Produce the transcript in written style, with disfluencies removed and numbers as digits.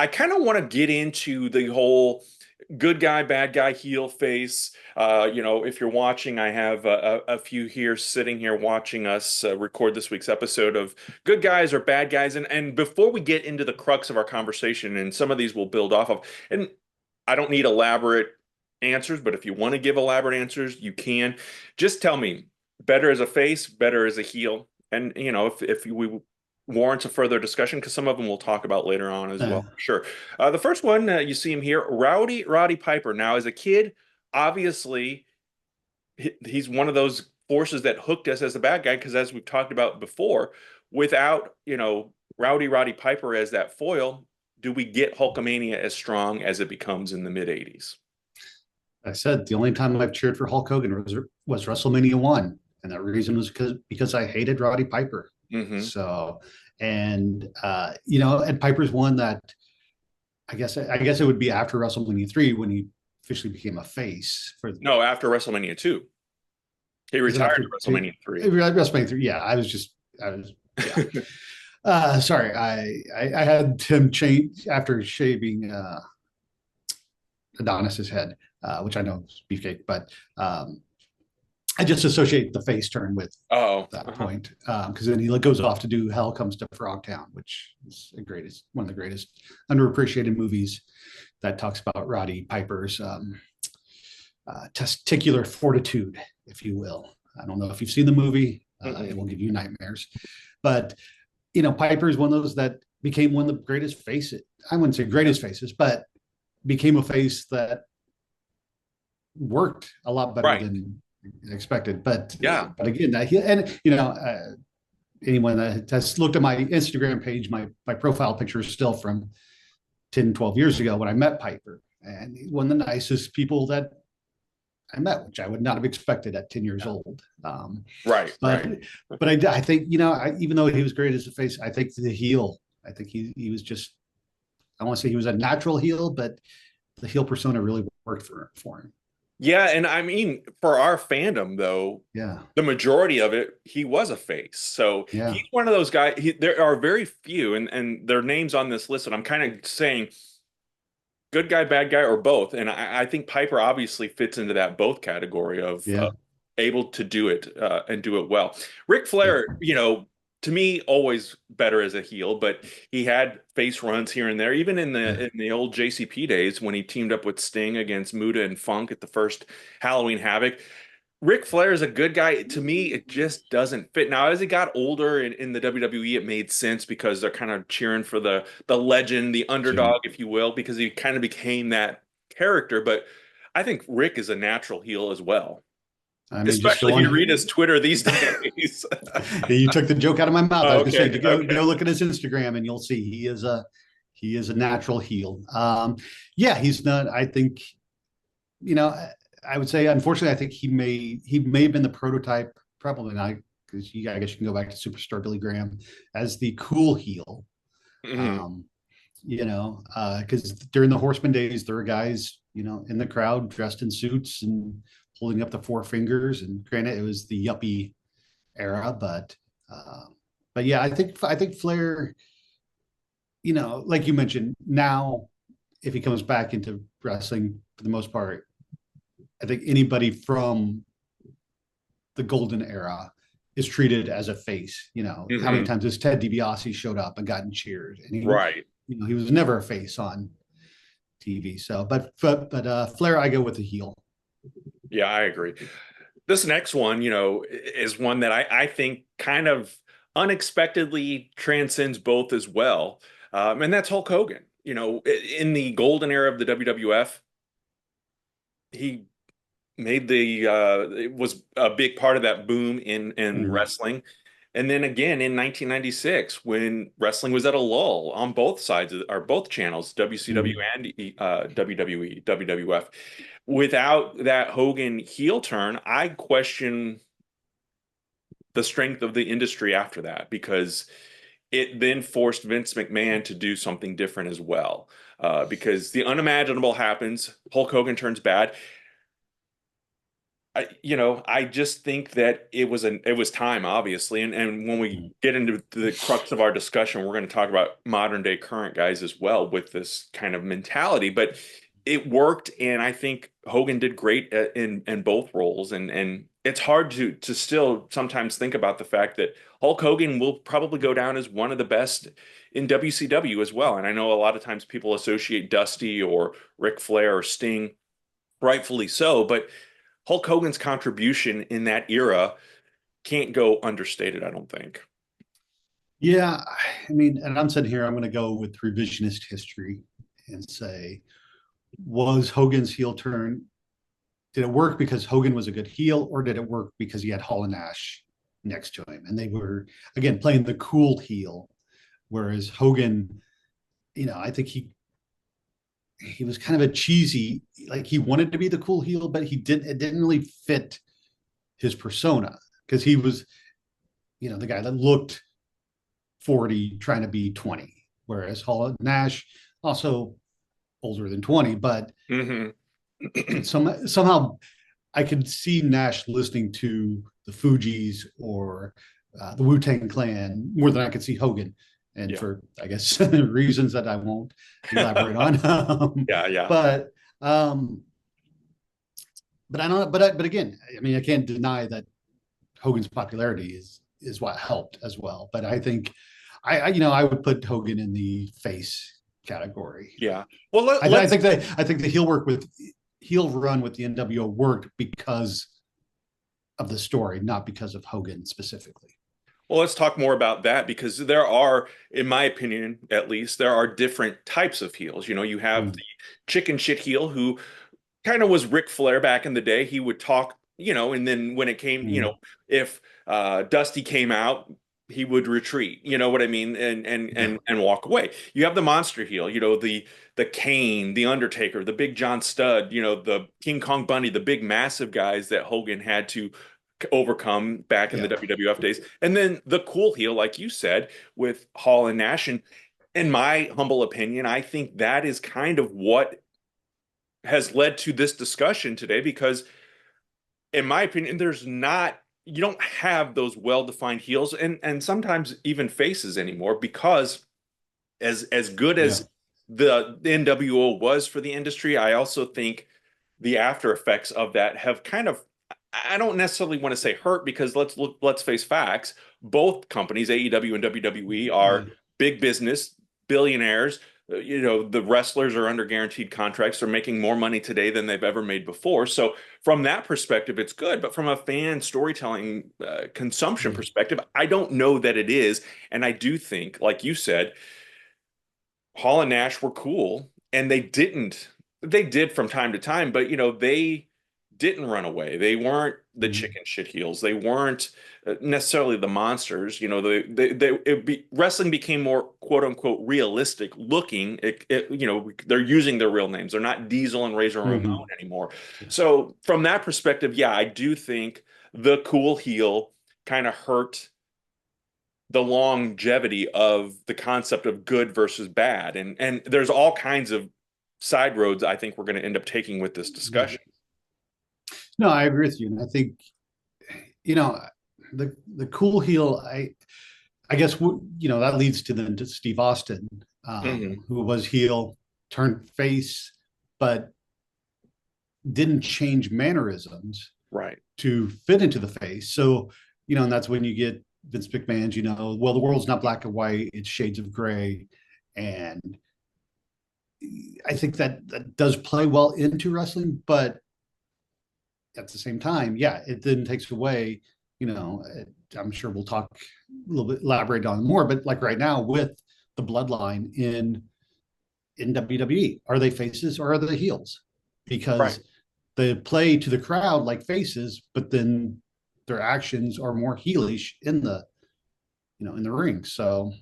I kind of want to get into the whole good guy, bad guy, heel face. If you're watching, I have a few here sitting here watching us record this week's episode of good guys or bad guys. And before we get into the crux of our conversation, and some of these we'll build off of, and I don't need elaborate answers, but if you want to give elaborate answers, you can. Just tell me, better as a face, better as a heel. And if we warrants a further discussion, because some of them we'll talk about later on as Uh, well. Sure. The first one, you see him here, Roddy Piper. Now, as a kid, obviously, he's one of those forces that hooked us as the bad guy, because as we've talked about before, without, Roddy Piper as that foil, do we get Hulkamania as strong as it becomes in the mid 80s? I said the only time I've cheered for Hulk Hogan was WrestleMania 1. And that reason was because I hated Roddy Piper. Hmm. So, and and Piper's one that I guess it would be after WrestleMania 3 when he officially became a face for. No, after WrestleMania 2. He Was it retired after at WrestleMania 3. WrestleMania 3? Yeah, yeah. Sorry, I had him change after shaving Adonis's head, which I know is beefcake, but I just associate the face turn with Oh, that point, because then he goes off to do Hell Comes to Frogtown, which is one of the greatest underappreciated movies that talks about Roddy Piper's testicular fortitude, if you will. I don't know if you've seen the movie; it will give you nightmares. But Piper is one of those that became one of the greatest faces. I wouldn't say greatest faces, but became a face that worked a lot better right. than expected. But Yeah. but again, anyone that has looked at my Instagram page, my profile picture is still from 10, 12 years ago when I met Piper, and one of the nicest people that I met, which I would not have expected at 10 years old. Right, But right. but I think even though he was great as a face, I think the heel. I think he was just. I want to say he was a natural heel, but the heel persona really worked for him. Yeah, and I mean, for our fandom, though, Yeah, the majority of it, he was a face. So yeah. he's one of those guys. There are very few, and their names on this list, and I'm kind of saying good guy, bad guy, or both. And I think Piper obviously fits into that both category of Yeah, able to do it and do it well. Ric yeah. Flair, to me, always better as a heel, but he had face runs here and there, even in Yeah. the old JCP days when he teamed up with Sting against Muta and Funk at the first Halloween Havoc. Ric Flair is a good guy. To me, it just doesn't fit. Now, as he got older in the WWE, it made sense because they're kind of cheering for the legend, the Jim. underdog, if you will, because he kind of became that character. But I think Rick is a natural heel as well, I mean, just especially go if you read his on. Twitter these days. You took the joke out of my mouth. I Oh, was going to say, okay, to go okay. look at his Instagram, and you'll see he is a natural heel. Yeah, he's not. I think you know. I would say, unfortunately, I think he may have been the prototype. Probably not, because I guess you can go back to Superstar Billy Graham as the cool heel. Mhm. Um, because during the Horseman days, there were guys, in the crowd dressed in suits and holding up the four fingers. And granted, it was the yuppie era, uh, but yeah, I think Flair, like you mentioned, now if he comes back into wrestling for the most part, I think anybody from the golden era is treated as a face. How many Mhm. times has Ted DiBiase showed up and gotten cheered, and Right. he was never a face on TV. So, but Flair, I go with the heel. Yeah, I agree. This next one, is one that I think kind of unexpectedly transcends both as well. And that's Hulk Hogan. In the golden era of the WWF, he made it was a big part of that boom in Mhm. wrestling. And then again in 1996, when wrestling was at a lull on both sides or both channels, WCW Mhm. and WWE, WWF. Without that Hogan heel turn, I question the strength of the industry after that, because it then forced Vince McMahon to do something different as well. Because the unimaginable happens, Hulk Hogan turns bad. I just think that it was time, obviously, and when we get into the crux of our discussion, we're going to talk about modern day current guys as well with this kind of mentality. But it worked, and I think Hogan did great in both roles, and it's hard to still sometimes think about the fact that Hulk Hogan will probably go down as one of the best in WCW as well. And I know a lot of times people associate Dusty or Ric Flair or Sting, rightfully so, but Hulk Hogan's contribution in that era can't go understated, I don't think. Yeah, I mean, and I'm sitting here, I'm going to go with revisionist history and say, was Hogan's heel turn, did it work because Hogan was a good heel, or did it work because he had Hall and Nash next to him? And they were, again, playing the cool heel, whereas Hogan, I think he was kind of a cheesy, like he wanted to be the cool heel, but it didn't really fit his persona because he was, the guy that looked 40 trying to be 20, whereas Hall and Nash also older than 20, but Hmm. somehow I could see Nash listening to the Fugees or the Wu-Tang Clan more than I could see Hogan, and Yeah. for I guess reasons that I won't elaborate on. Yeah, yeah. But but I don't. But again, I mean, I can't deny that Hogan's popularity is what helped as well. But I think I would put Hogan in the face category. Yeah. Well, I let's think the heel run with the NWO worked because of the story, not because of Hogan specifically. let's talk more about that because there are, in my opinion, at least, there are different types of heels. You have Mm, the chicken shit heel who kind of was Ric Flair back in the day. He would talk, and then when it came, mm, if Dusty came out, he would retreat. You know what I mean, yeah, and walk away. You have the monster heel, the Kane, the Undertaker, the Big John Studd, the King Kong Bundy, the big massive guys that Hogan had to overcome back in the yeah, WWF days, and then the cool heel, like you said, with Hall and Nash. And in my humble opinion, I think that is kind of what has led to this discussion today because in my opinion you don't have those well-defined heels and sometimes even faces anymore because as good yeah. as the NWO was for the industry, I also think the after effects of that have kind of, I don't necessarily want to say hurt because let's face facts. Both companies, AEW and WWE, are Yeah. big business, billionaires. The wrestlers are under guaranteed contracts. They're making more money today than they've ever made before. So from that perspective, it's good. But from a fan storytelling consumption Yeah. perspective, I don't know that it is. And I do think, like you said, Hall and Nash were cool, and they did from time to time, but they didn't run away. They weren't the Mm, chicken shit heels. They weren't necessarily the monsters. Wrestling became more quote unquote realistic looking. They're using their real names. They're not Diesel and Razor Ramon mhm. anymore. So from that perspective, yeah, I do think the cool heel kind of hurt the longevity of the concept of good versus bad. And there's all kinds of side roads I think we're going to end up taking with this Yeah. discussion. No, I agree with you, and I think you know the cool heel. I guess that leads to Steve Austin, Hmm. who was heel turned face, but didn't change mannerisms Right. to fit into the face. So, and that's when you get Vince McMahon's, well, the world's not black and white, it's shades of gray. And I think that does play well into wrestling, but at the same time, yeah, it then takes away, I'm sure we'll talk a little bit, elaborate on more, but like right now with the bloodline in WWE, are they faces or are they heels? Right. Because they play to the crowd like faces, but then their actions are more heelish in the ring. So